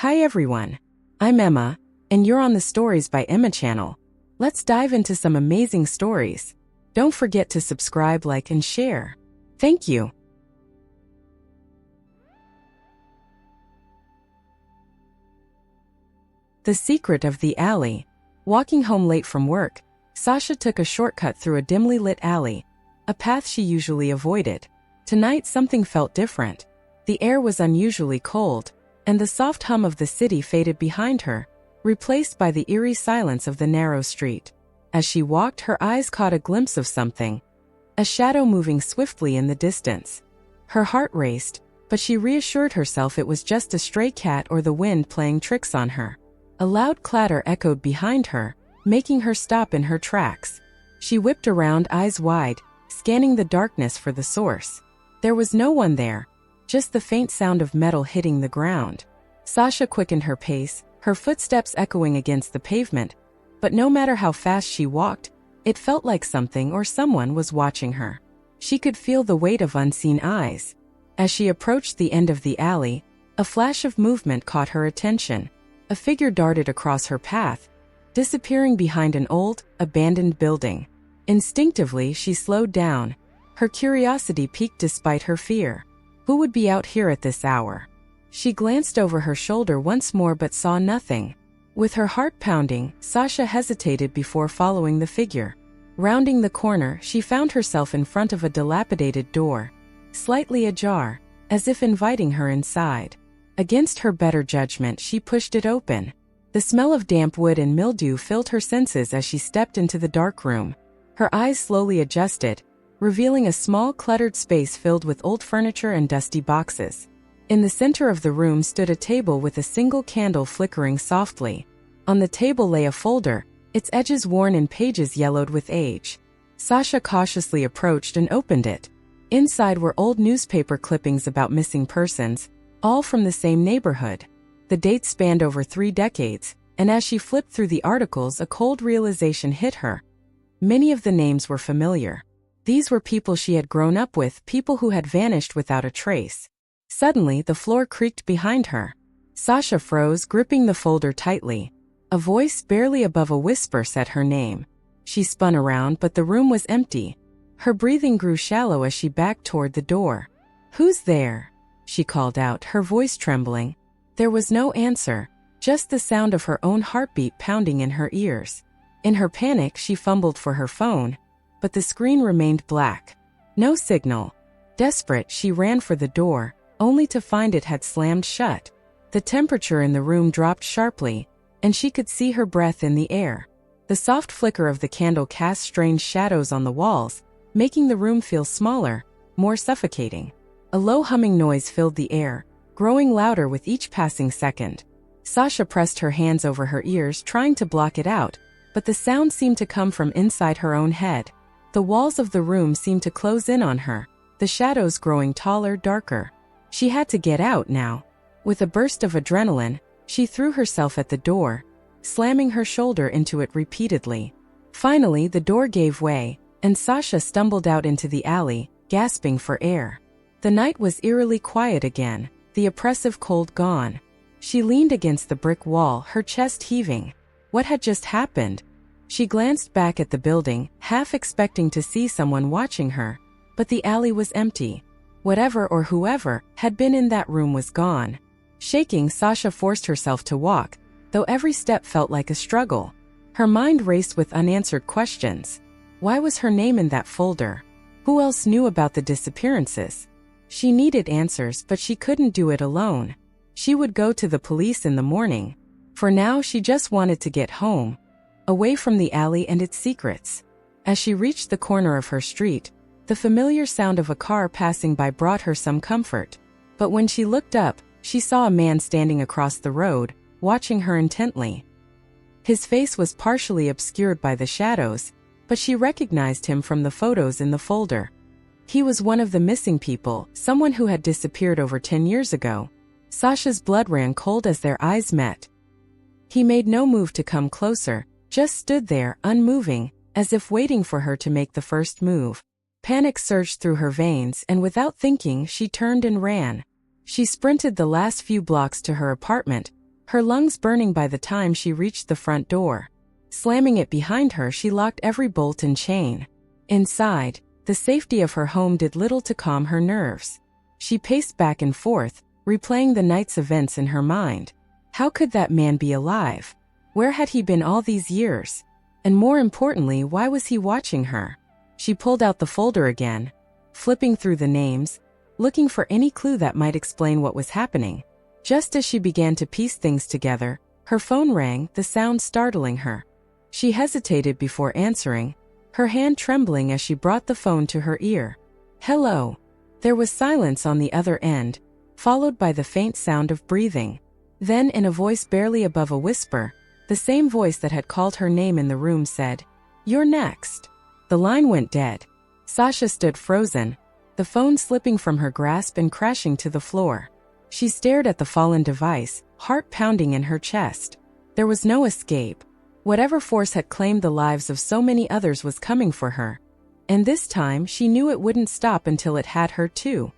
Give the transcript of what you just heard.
Hi everyone, I'm Emma, and you're on the Stories by Emma channel. Let's dive into some amazing stories. Don't forget to subscribe, like, and share. Thank you. The Secret of the Alley. Walking home late from work, Sasha took a shortcut through a dimly lit alley, a path she usually avoided. Tonight something felt different. The air was unusually cold, and the soft hum of the city faded behind her, replaced by the eerie silence of the narrow street. As she walked, her eyes caught a glimpse of something, a shadow moving swiftly in the distance. Her heart raced, but she reassured herself it was just a stray cat or the wind playing tricks on her. A loud clatter echoed behind her, making her stop in her tracks. She whipped around, eyes wide, scanning the darkness for the source. There was no one there, just the faint sound of metal hitting the ground. Sasha quickened her pace, her footsteps echoing against the pavement, but no matter how fast she walked, it felt like something or someone was watching her. She could feel the weight of unseen eyes. As she approached the end of the alley, a flash of movement caught her attention. A figure darted across her path, disappearing behind an old, abandoned building. Instinctively, she slowed down. Her curiosity piqued despite her fear. Who would be out here at this hour? She glanced over her shoulder once more but saw nothing. With her heart pounding, Sasha hesitated before following the figure. Rounding the corner, she found herself in front of a dilapidated door, slightly ajar, as if inviting her inside. Against her better judgment, she pushed it open. The smell of damp wood and mildew filled her senses as she stepped into the dark room. Her eyes slowly adjusted, revealing a small, cluttered space filled with old furniture and dusty boxes. In the center of the room stood a table with a single candle flickering softly. On the table lay a folder, its edges worn and pages yellowed with age. Sasha cautiously approached and opened it. Inside were old newspaper clippings about missing persons, all from the same neighborhood. The dates spanned over 3 decades, and as she flipped through the articles, a cold realization hit her. Many of the names were familiar. These were people she had grown up with, people who had vanished without a trace. Suddenly, the floor creaked behind her. Sasha froze, gripping the folder tightly. A voice barely above a whisper said her name. She spun around, but the room was empty. Her breathing grew shallow as she backed toward the door. "Who's there?" she called out, her voice trembling. There was no answer, just the sound of her own heartbeat pounding in her ears. In her panic, she fumbled for her phone, but the screen remained black. No signal. Desperate, she ran for the door, only to find it had slammed shut. The temperature in the room dropped sharply, and she could see her breath in the air. The soft flicker of the candle cast strange shadows on the walls, making the room feel smaller, more suffocating. A low humming noise filled the air, growing louder with each passing second. Sasha pressed her hands over her ears, trying to block it out, but the sound seemed to come from inside her own head. The walls of the room seemed to close in on her, the shadows growing taller, darker. She had to get out now. With a burst of adrenaline, she threw herself at the door, slamming her shoulder into it repeatedly. Finally, the door gave way, and Sasha stumbled out into the alley, gasping for air. The night was eerily quiet again, the oppressive cold gone. She leaned against the brick wall, her chest heaving. What had just happened? She glanced back at the building, half expecting to see someone watching her, but the alley was empty. Whatever or whoever had been in that room was gone. Shaking, Sasha forced herself to walk, though every step felt like a struggle. Her mind raced with unanswered questions. Why was her name in that folder? Who else knew about the disappearances? She needed answers, but she couldn't do it alone. She would go to the police in the morning. For now, she just wanted to get home, away from the alley and its secrets. As she reached the corner of her street, the familiar sound of a car passing by brought her some comfort. But when she looked up, she saw a man standing across the road, watching her intently. His face was partially obscured by the shadows, but she recognized him from the photos in the folder. He was one of the missing people, someone who had disappeared over 10 years ago. Sasha's blood ran cold as their eyes met. He made no move to come closer, just stood there, unmoving, as if waiting for her to make the first move. Panic surged through her veins, and without thinking, she turned and ran. She sprinted the last few blocks to her apartment, her lungs burning by the time she reached the front door. Slamming it behind her, she locked every bolt and chain. Inside, the safety of her home did little to calm her nerves. She paced back and forth, replaying the night's events in her mind. How could that man be alive? Where had he been all these years? And more importantly, why was he watching her? She pulled out the folder again, flipping through the names, looking for any clue that might explain what was happening. Just as she began to piece things together, her phone rang, the sound startling her. She hesitated before answering, her hand trembling as she brought the phone to her ear. "Hello." There was silence on the other end, followed by the faint sound of breathing. Then, in a voice barely above a whisper, the same voice that had called her name in the room said, "You're next." The line went dead. Sasha stood frozen, the phone slipping from her grasp and crashing to the floor. She stared at the fallen device, heart pounding in her chest. There was no escape. Whatever force had claimed the lives of so many others was coming for her. And this time, she knew it wouldn't stop until it had her too.